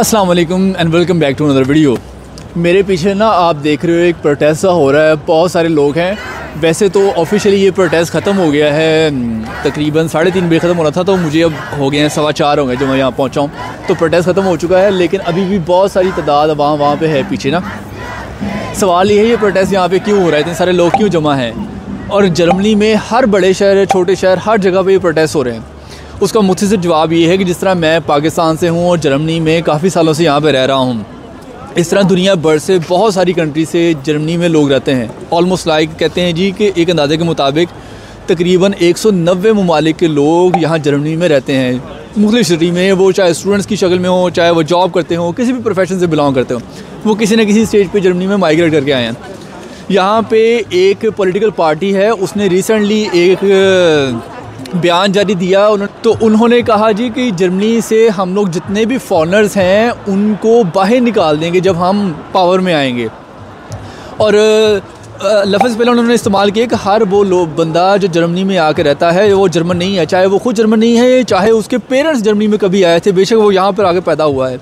अस्सलाम वालेकुम and welcome back to another video. मेरे पीछे ना आप देख रहे हो एक प्रोटेस्ट हो रहा है, बहुत सारे लोग हैं। वैसे तो ऑफिशियली ये प्रोटेस्ट ख़त्म हो गया है, तकरीबन 3:30 बजे ख़त्म होना था, तो मुझे अब हो गए हैं 4:15 हो गए जब मैं यहाँ पहुँचा हूँ। तो प्रोटेस्ट ख़त्म हो चुका है, लेकिन अभी भी बहुत सारी तादाद वहाँ पे है पीछे ना। सवाल ये है, ये प्रोटेस्ट यहाँ पे क्यों हो रहा है, इतने सारे लोग क्यों जमा हैं? और जर्मनी में हर बड़े शहर, छोटे शहर, हर जगह पे ये प्रोटेस्ट हो रहे हैं। उसका मुख्तसर जवाब ये है कि जिस तरह मैं पाकिस्तान से हूँ और जर्मनी में काफ़ी सालों से यहाँ पे रह रहा हूँ, इस तरह दुनिया भर से बहुत सारी कंट्री से जर्मनी में लोग रहते हैं। ऑलमोस्ट लाइक कहते हैं जी कि एक अंदाजे के मुताबिक तकरीबन 190 ममालिक के लोग यहाँ जर्मनी में रहते हैं। मुख्तलिफ सिटी में, वो चाहे स्टूडेंट्स की शक्ल में हो, चाहे वो जॉब करते हो, किसी भी प्रोफेशन से बिलोंग करते हो, वो किसी न किसी स्टेज पर जर्मनी में माइग्रेट करके आए हैं। यहाँ पे एक पॉलिटिकल पार्टी है, उसने रिसेंटली एक बयान जारी दिया। तो उन्होंने कहा जी कि जर्मनी से हम लोग जितने भी फॉरेनर्स हैं उनको बाहर निकाल देंगे जब हम पावर में आएंगे। और लफ्ज़ पहले उन्होंने इस्तेमाल किया कि हर वो लोग बंदा जो जर्मनी में आकर रहता है वो जर्मन नहीं है, चाहे वो खुद जर्मन नहीं है, चाहे उसके पेरेंट्स जर्मनी में कभी आए थे, बेशक वो यहाँ पर आके पैदा हुआ है,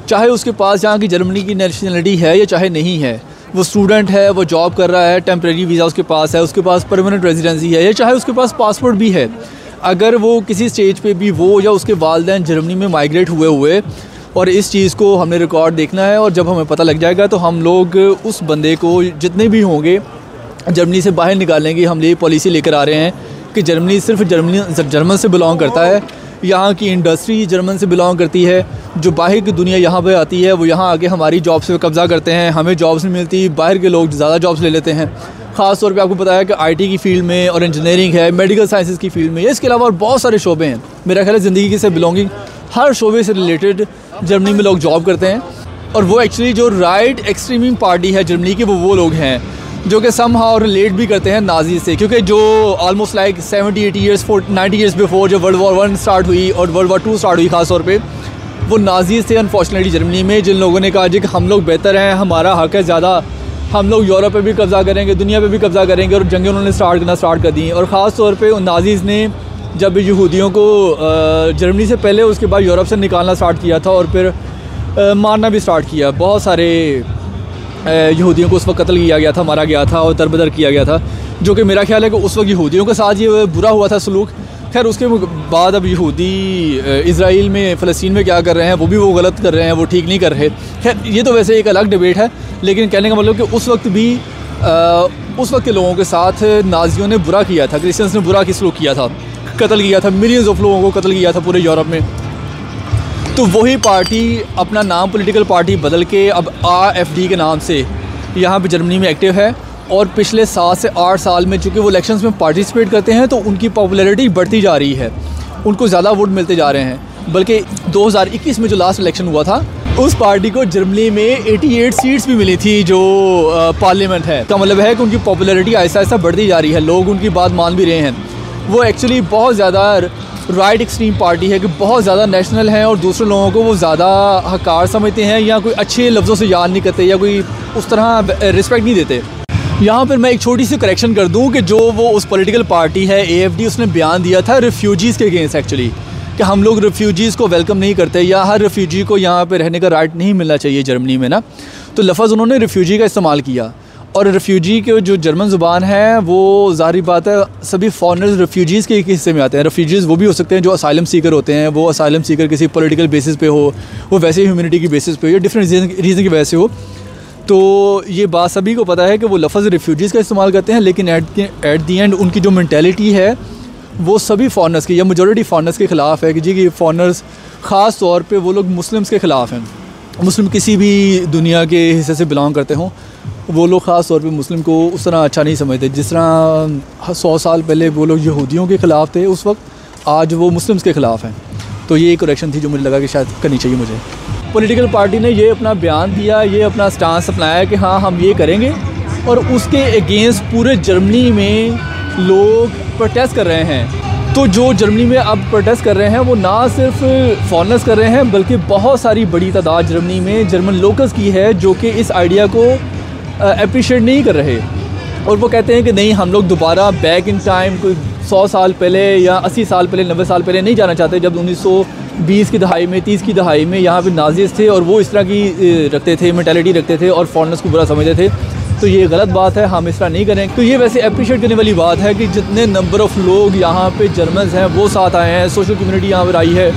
चाहे उसके पास यहाँ की जर्मनी की नेशनलिटी है या चाहे नहीं है, वो स्टूडेंट है, वो जॉब कर रहा है, टेम्प्रेरी वीज़ा उसके पास है, उसके पास परमानेंट रेजिडेंसी है, या चाहे उसके पास पासपोर्ट भी है, अगर वो किसी स्टेज पे भी वो या उसके वालिदैन जर्मनी में माइग्रेट हुए और इस चीज़ को हमने रिकॉर्ड देखना है, और जब हमें पता लग जाएगा तो हम लोग उस बंदे को जितने भी होंगे जर्मनी से बाहर निकालेंगे। हम ये पॉलिसी लेकर आ रहे हैं कि जर्मनी सिर्फ जर्मन से बिलोंग करता है, यहाँ की इंडस्ट्री जर्मन से बिलोंग करती है, जो बाहर की दुनिया यहाँ पे आती है वो यहाँ आके हमारी जॉब्स पे कब्ज़ा करते हैं, हमें जॉब्स नहीं मिलती, बाहर के लोग ज़्यादा जॉब्स ले लेते हैं। ख़ास तौर पे आपको पता है कि आईटी की फ़ील्ड में और इंजीनियरिंग है, मेडिकल साइंसेस की फ़ील्ड में, इसके अलावा और बहुत सारे शोबे हैं। मेरा ख्याल है ज़िंदगी से बिलोंगिंग हर शोबे से रिलेटेड जर्मनी में लोग जॉब करते हैं। और वो एक्चुअली जो राइट एक्सट्रीम पार्टी है जर्मनी की, वो लोग हैं जो कि समहाउ रिलेट भी करते हैं नाज़ी से, क्योंकि जो almost like 70-80 years 90 years before जब वर्ल्ड वॉर 1 स्टार्ट हुई और वर्ल्ड वॉर 2 स्टार्ट हुई, ख़ास तौर पे वो नाज़ी थे अनफॉर्चुनेटली जर्मनी में, जिन लोगों ने कहा जी कि हम लोग बेहतर हैं, हमारा हक़ है ज़्यादा, हम लोग यूरोप पे भी कब्ज़ा करेंगे, दुनिया पे भी कब्ज़ा करेंगे, और जंगें उन्होंने स्टार्ट कर दी। और ख़ास तौर पे उन नाज़ीज़ ने जब यहूदियों को जर्मनी से पहले उसके बाद यूरोप से निकालना स्टार्ट किया था, और फिर मारना भी स्टार्ट किया। बहुत सारे यहूदियों को उस वक्त कत्ल किया गया था, मारा गया था और दरबदर किया गया था, जो कि मेरा ख्याल है कि उस वक्त यहूदियों के साथ ये बुरा हुआ था सलूक। खैर उसके बाद अब यहूदी इज़राइल में, फ़लस्तीन में क्या कर रहे हैं वो गलत कर रहे हैं, वो ठीक नहीं कर रहे। खैर ये तो वैसे एक अलग डिबेट है, लेकिन कहने का मतलब कि उस वक्त भी उस वक्त के लोगों के साथ नाज़ियों ने बुरा किया था, क्रिश्चियंस ने बुरा सलूक किया था, कत्ल किया था, मिलियंस ऑफ लोगों को कत्ल किया था पूरे यूरोप में। तो वही पार्टी अपना नाम पॉलिटिकल पार्टी बदल के अब AfD के नाम से यहाँ पे जर्मनी में एक्टिव है, और पिछले 7 से 8 साल में चूँकि वो इलेक्शंस में पार्टिसिपेट करते हैं तो उनकी पॉपुलैरिटी बढ़ती जा रही है, उनको ज़्यादा वोट मिलते जा रहे हैं। बल्कि 2021 में जो लास्ट इलेक्शन हुआ था, उस पार्टी को जर्मनी में 88 सीट्स भी मिली थी जो पार्लियामेंट है। इसका मतलब है कि उनकी पॉपुलैरिटी ऐसा ऐसा बढ़ती जा रही है, लोग उनकी बात मान भी रहे हैं। वो एक्चुअली बहुत ज़्यादा राइट एक्सट्रीम पार्टी है कि बहुत ज़्यादा नेशनल हैं और दूसरे लोगों को वो ज़्यादा हकार समझते हैं, या कोई अच्छे लफ्ज़ों से याद नहीं करते, या कोई उस तरह रिस्पेक्ट नहीं देते। यहाँ पर मैं एक छोटी सी करेक्शन कर दूँ कि जो वो उस पॉलिटिकल पार्टी है AfD, उसने बयान दिया था रिफ्यूजीज़ के अगेंस्ट एक्चुअली, कि हम लोग रिफ्यूजीज़ को वेलकम नहीं करते, या हर रिफ्यूजी को यहाँ पे रहने का राइट नहीं मिलना चाहिए जर्मनी में ना। तो लफ्ज़ उन्होंने रिफ्यूजी का इस्तेमाल किया, और रिफ्यूजी के जो जर्मन ज़ुबान है वो ज़ाहिर बात है सभी फॉरेनर्स रिफ्यूजीज़ के एक हिस्से में आते हैं। रिफ्यूजीज़ वो भी हो सकते हैं जो असाइलम सीकर होते हैं, वो असाइलम सीकर किसी पॉलिटिकल बेसिस पे हो, वो वैसे ह्यूमैनिटी की बेसिस पे हो, या डिफरेंट रीज़न की वजह से हो। तो ये बात सभी को पता है कि वो लफ्ज़ रिफ्यूजीज़ का इस्तेमाल करते हैं, लेकिन एट दी एंड उनकी जो मैंटेलिटी है वो सभी फॉरेनर्स की या मेजॉरिटी फॉरेनर्स के ख़िलाफ़ है कि जी कि फॉरेनर्स ख़ास तौर पे वो लोग मुस्लिम्स के ख़िलाफ़ हैं। मुस्लिम किसी भी दुनिया के हिस्से से बिलोंग करते हों, वो लोग ख़ास तौर पे मुस्लिम को उस तरह अच्छा नहीं समझते जिस तरह 100 साल पहले वो लोग यहूदियों के ख़िलाफ़ थे, उस वक्त आज वो मुस्लिम्स के ख़िलाफ़ हैं। तो ये एक करेक्शन थी जो मुझे लगा कि शायद करनी चाहिए मुझे। पॉलिटिकल पार्टी ने ये अपना बयान दिया, ये अपना स्टांस अपनाया कि हाँ हम ये करेंगे, और उसके अगेंस्ट पूरे जर्मनी में लोग प्रोटेस्ट कर रहे हैं। तो जो जर्मनी में अब प्रोटेस्ट कर रहे हैं वो ना सिर्फ फॉरेनर्स कर रहे हैं, बल्कि बहुत सारी बड़ी तादाद जर्मनी में जर्मन लोकल्स की है जो कि इस आइडिया को अप्रिशिएट नहीं कर रहे, और वो कहते हैं कि नहीं हम लोग दोबारा बैक इन टाइम कोई 100 साल पहले या 80 साल पहले, 90 साल पहले नहीं जाना चाहते, जब 20 की दहाई में, 30 की दहाई में यहाँ पे नाज़िस्ट थे और वो इस तरह की रखते थे, मेंटालिटी रखते थे और फॉरेनर्स को बुरा समझते थे। तो ये गलत बात है, हम इस तरह नहीं करें। तो ये वैसे अप्रिशिएट करने वाली बात है कि जितने नंबर ऑफ़ लोग यहाँ पे जर्मन्स हैं वो साथ आए हैं, सोशल कम्युनिटी यहाँ पर आई है।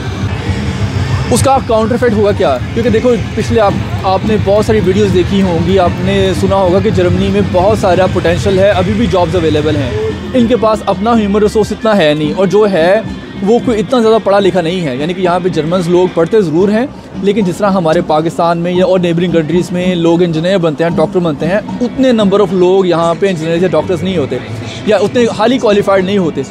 उसका काउंटर इफेक्ट होगा क्या? क्योंकि देखो पिछले आपने बहुत सारी वीडियोस देखी होंगी, आपने सुना होगा कि जर्मनी में बहुत सारा पोटेंशियल है, अभी भी जॉब्स अवेलेबल हैं। इनके पास अपना ह्यूमन रिसोर्स इतना है नहीं, और जो है वो कोई इतना ज़्यादा पढ़ा लिखा नहीं है। यानी कि यहाँ पे जर्मन्स लोग पढ़ते ज़रूर हैं, लेकिन जिस तरह हमारे पाकिस्तान में या और नेबरिंग कंट्रीज़ में लोग इंजीनियर बनते हैं, डॉक्टर बनते हैं, उतने नंबर ऑफ़ लोग यहाँ पे इंजीनियर या डॉक्टर्स नहीं होते, या उतने हाईली क्वालिफाइड नहीं होते।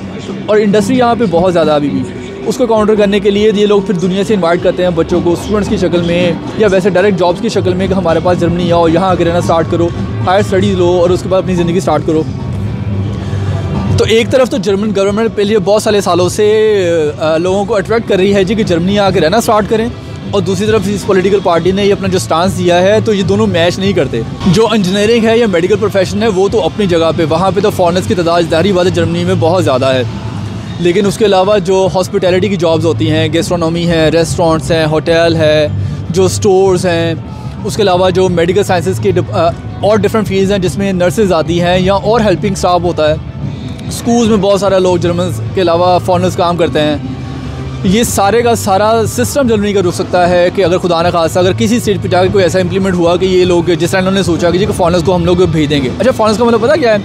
और इंडस्ट्री यहाँ पे बहुत ज़्यादा अभी भी। उसको काउंटर करने के लिए ये लोग फिर दुनिया से इनवाइट करते हैं बच्चों को, स्टूडेंट्स की शक्ल में या वैसे डायरेक्ट जॉब्स की शक्ल में कि हमारे पास जर्मनी आओ, यहाँ आके रहना स्टार्ट करो, हायर स्टडीज़ लो और उसके बाद अपनी ज़िंदगी स्टार्ट करो। तो एक तरफ तो जर्मन गवर्नमेंट पहले बहुत सारे सालों से लोगों को अट्रैक्ट कर रही है जी कि जर्मनी आके रहना स्टार्ट करें, और दूसरी तरफ इस पॉलिटिकल पार्टी ने ये अपना जो स्टांस दिया है, तो ये दोनों मैच नहीं करते। जो इंजीनियरिंग है या मेडिकल प्रोफेशन है वो तो अपनी जगह पे, वहाँ पे तो फॉरेनर्स की तादाद ज़ाहिर बात है जर्मनी में बहुत ज़्यादा है। लेकिन उसके अलावा जो हॉस्पिटैलिटी की जॉब्स होती हैं, गैस्ट्रोनॉमी है, रेस्टोरेंट्स हैं, होटल है, जो स्टोर्स हैं, उसके अलावा जो मेडिकल साइंसेस के और डिफरेंट फील्ड्स हैं जिसमें नर्सेज आती हैं या और हेल्पिंग स्टाफ होता है। स्कूल्स में बहुत सारे लोग जर्मन के अलावा फॉरेनर्स काम करते हैं। ये सारे का सारा सिस्टम जर्मनी का रुक सकता है कि अगर खुदा न खासा अगर किसी स्टेट पे जाकर कोई ऐसा इंप्लीमेंट हुआ कि ये लोग जिस तरह इन्होंने सोचा कि जी फॉरेनर्स को हम लोग भेज देंगे। अच्छा, फॉरेनर्स का मतलब पता क्या है?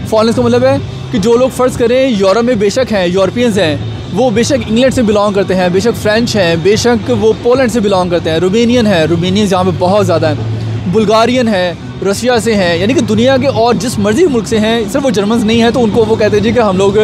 फॉरेनर्स का मतलब है कि जो लोग फ़र्ज़ करें यूरोप में बेशक हैं, यूरोपियंस हैं, वो बेशक इंग्लैंड से बिलोंग करते हैं, बेशक फ्रेंच हैं, बेशक वो पोलैंड से बिलोंग करते हैं, रोमेनियन है, रोमेनियंस यहाँ पे बहुत ज़्यादा हैं, बुल्गारियन है, रशिया से हैं, यानी कि दुनिया के और जिस मर्ज़ी मुल्क से हैं, सिर्फ वो जर्मन्स नहीं हैं। तो उनको वो कहते हैं जी कि हम लोग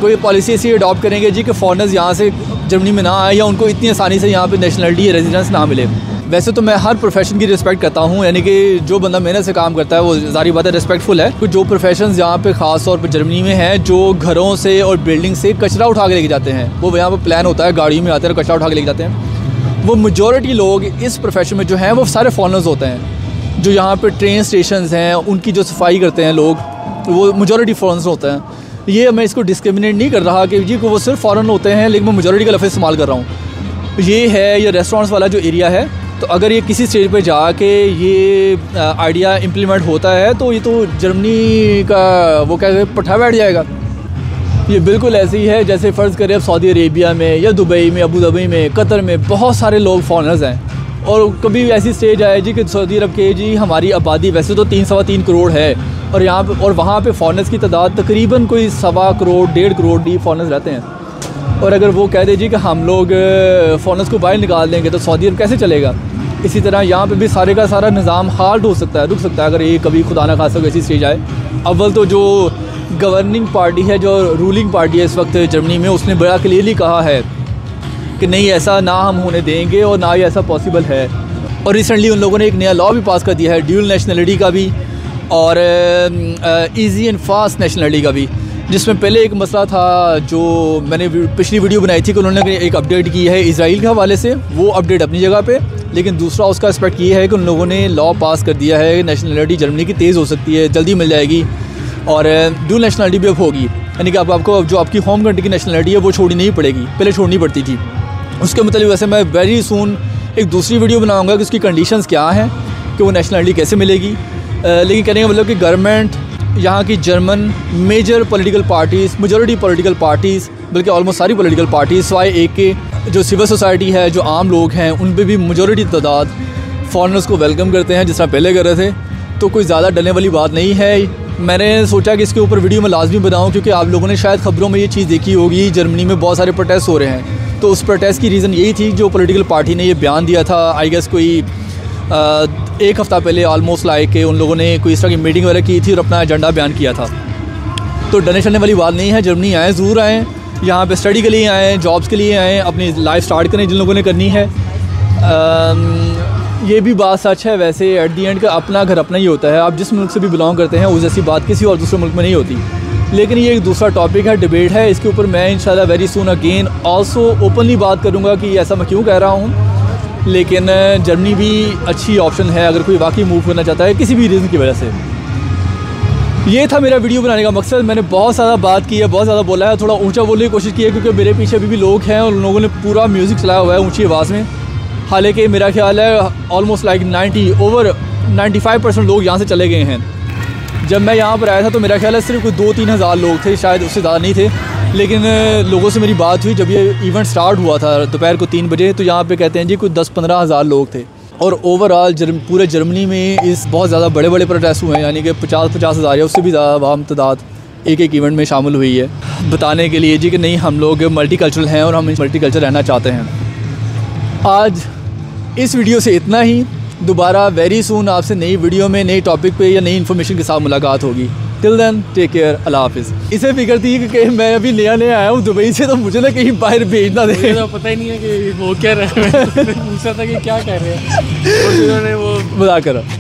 कोई पॉलिसी ऐसी अडॉप्ट करेंगे जी कि फॉरेनर्स यहाँ से जर्मनी में ना आए या उनको इतनी आसानी से यहाँ पे नेशनलिटी या रेजिडेंस ना मिले। वैसे तो मैं हर प्रोफेशन की रिस्पेक्ट करता हूँ, यानी कि जो बंदा मेहनत से काम करता है वो ज़ाहिर बात है रिस्पेक्टफुल है। तो जो प्रोफेशंस यहाँ पे ख़ास तौर पे जर्मनी में हैं, जो घरों से और बिल्डिंग से कचरा उठा के लेके जाते हैं, वो यहाँ पे प्लान होता है, गाड़ियों में आते हैं, कचरा उठा के लेके जाते हैं, वो मेजॉरिटी लोग इस प्रोफेशन में जो हैं वो सारे फॉरेनर्स होते हैं। जो यहाँ पे ट्रेन स्टेशंस हैं उनकी जो सफाई करते हैं लोग, वो मेजॉरिटी फॉरेनर्स होते हैं। ये मैं इसको डिस्क्रिमिनेट नहीं कर रहा कि जी को वो सिर्फ फ़ॉरेन होते हैं, लेकिन मैं मेजॉरिटी का लफ्ज़ इस्तेमाल कर रहा हूँ। ये है ये रेस्टोरेंट्स वाला जो एरिया है, तो अगर ये किसी स्टेज पे जाके ये आइडिया इम्प्लीमेंट होता है तो ये तो जर्मनी का वो क्या पट्टा बैठ जाएगा। ये बिल्कुल ऐसे ही है जैसे फ़र्ज़ करें अब सऊदी अरेबिया में या दुबई में, अबू धाबी में, कतर में बहुत सारे लोग फॉरेनर्स हैं, और कभी ऐसी स्टेज आए जी कि सऊदी अरब के जी हमारी आबादी वैसे तो 3-3.25 करोड़ है, और यहाँ पे और वहाँ पे फॉरेनर्स की तादाद तकरीबन कोई 1.25 करोड़ 1.5 करोड़ डी फॉरेनर्स रहते हैं। और अगर वो कह दे जी कि हम लोग फॉरेनर्स को बाहर निकाल देंगे तो सऊदी अरब कैसे चलेगा? इसी तरह यहाँ पे भी सारे का सारा निज़ाम हाल्ट हो सकता है, रुक सकता है अगर ये कभी खुदा न खासा ऐसी स्टेज आए। अव्वल तो जो गवर्निंग पार्टी है, जो रूलिंग पार्टी है इस वक्त जर्मनी में, उसने बड़ा क्लियरली कहा है कि नहीं ऐसा ना हम होने देंगे और ना ही ऐसा पॉसिबल है। और रिसेंटली उन लोगों ने एक नया लॉ भी पास कर दिया है ड्यूल नेशनलिटी का भी और इजी एंड फास्ट नेशनलिटी का भी, जिसमें पहले एक मसला था जो मैंने पिछली वीडियो बनाई थी कि उन्होंने एक अपडेट की है इजराइल के हवाले से, वो अपडेट अपनी जगह पे, लेकिन दूसरा उसका एस्पेक्ट ये है कि उन लोगों ने लॉ पास कर दिया है नेशनलिटी जर्मनी की तेज़ हो सकती है, जल्दी मिल जाएगी, और ड्यूल नेशनलिटी भी अब होगी। यानी कि आपको जो आपकी होम कंट्री की नेशनलिटी है वो छोड़नी नहीं पड़ेगी, पहले छोड़नी पड़ती थी। उसके मतलब वैसे मैं वेरी सून एक दूसरी वीडियो बनाऊंगा कि उसकी कंडीशंस क्या हैं कि वो नेशनलिटी कैसे मिलेगी। लेकिन कहने का मतलब कि गवर्नमेंट यहाँ की German major political parties, majority political parties, बल्कि ऑलमोस्ट सारी पॉलिटिकल पार्टीज़ सिवाय एक के, जो सिविल सोसाइटी है, जो आम लोग हैं, उन पे भी मेजॉरिटी तादाद फॉरेनर्स को वेलकम करते हैं जिस तरह पहले कर रहे थे। तो कोई ज़्यादा डरने वाली बात नहीं है। मैंने सोचा कि इसके ऊपर वीडियो में लाजमी बनाऊँ, क्योंकि आप लोगों ने शायद ख़बरों में ये चीज़ देखी होगी, जर्मनी में बहुत सारे प्रोटेस्ट हो रहे हैं। तो उस प्रोटेस्ट की रीज़न यही थी, जो पॉलिटिकल पार्टी ने ये बयान दिया था, आई गेस कोई एक हफ़्ता पहले ऑलमोस्ट लाइक के उन लोगों ने कोई इस तरह की मीटिंग वगैरह की थी और अपना एजेंडा बयान किया था। तो डरने शरने वाली बात नहीं है, जर्मनी आएँ, ज़रूर आएँ, यहाँ पे स्टडी के लिए आएँ, जॉब्स के लिए आएँ, अपनी लाइफ स्टार्ट करें जिन लोगों ने करनी है। ये भी बात सच है वैसे, एट दी एंड का अपना घर अपना ही होता है। आप जिस मुल्क से भी बिलोंग करते हैं उस जैसी बात किसी और दूसरे मुल्क में नहीं होती। लेकिन ये एक दूसरा टॉपिक है, डिबेट है, इसके ऊपर मैं इंशाल्लाह very soon again also openly बात करूँगा कि ऐसा मैं क्यों कह रहा हूँ। लेकिन जर्मनी भी अच्छी ऑप्शन है अगर कोई वाकई मूव करना चाहता है किसी भी रीज़न की वजह से। ये था मेरा वीडियो बनाने का मकसद। मैंने बहुत ज़्यादा बात की है, बहुत ज़्यादा बोला है, थोड़ा ऊंचा बोलने की कोशिश की है क्योंकि मेरे पीछे अभी भी लोग हैं और उन लोगों ने पूरा म्यूज़िक चलाया हुआ है ऊंची आवाज़ में। हालांकि मेरा ख्याल है ऑलमोस्ट लाइक 95% लोग यहाँ से चले गए हैं। जब मैं यहाँ पर आया था तो मेरा ख्याल है सिर्फ कोई 2-3 हज़ार लोग थे, शायद उससे ज़्यादा नहीं थे। लेकिन लोगों से मेरी बात हुई जब ये इवेंट स्टार्ट हुआ था दोपहर को 3 बजे, तो यहाँ पे कहते हैं जी कोई 10-15 हज़ार लोग थे। और ओवरऑल पूरे जर्मनी में इस बहुत ज़्यादा बड़े बड़े प्रोटेस्ट हुए हैं, यानी कि 50 हज़ार या उससे भी ज़्यादा आवाम तादाद एक इवेंट में शामिल हुई है, बताने के लिए जी कि नहीं हम लोग मल्टी कल्चरल हैं और हम मल्टी कल्चर रहना चाहते हैं। आज इस वीडियो से इतना ही। दोबारा वेरी सून आपसे नई वीडियो में नई टॉपिक पे या नई इन्फॉर्मेशन के साथ मुलाकात होगी। टिल देन टेक केयर, अल्लाह हाफिज़। इसे फिक्र थी कि मैं अभी नया आया हूँ दुबई से, तो मुझे ना कहीं बाहर भेज ना दे। मुझे तो पता ही नहीं है कि वो क्या रहा है। पूछा था कि क्या कह रहे हैं, वो मजाक कर रहा।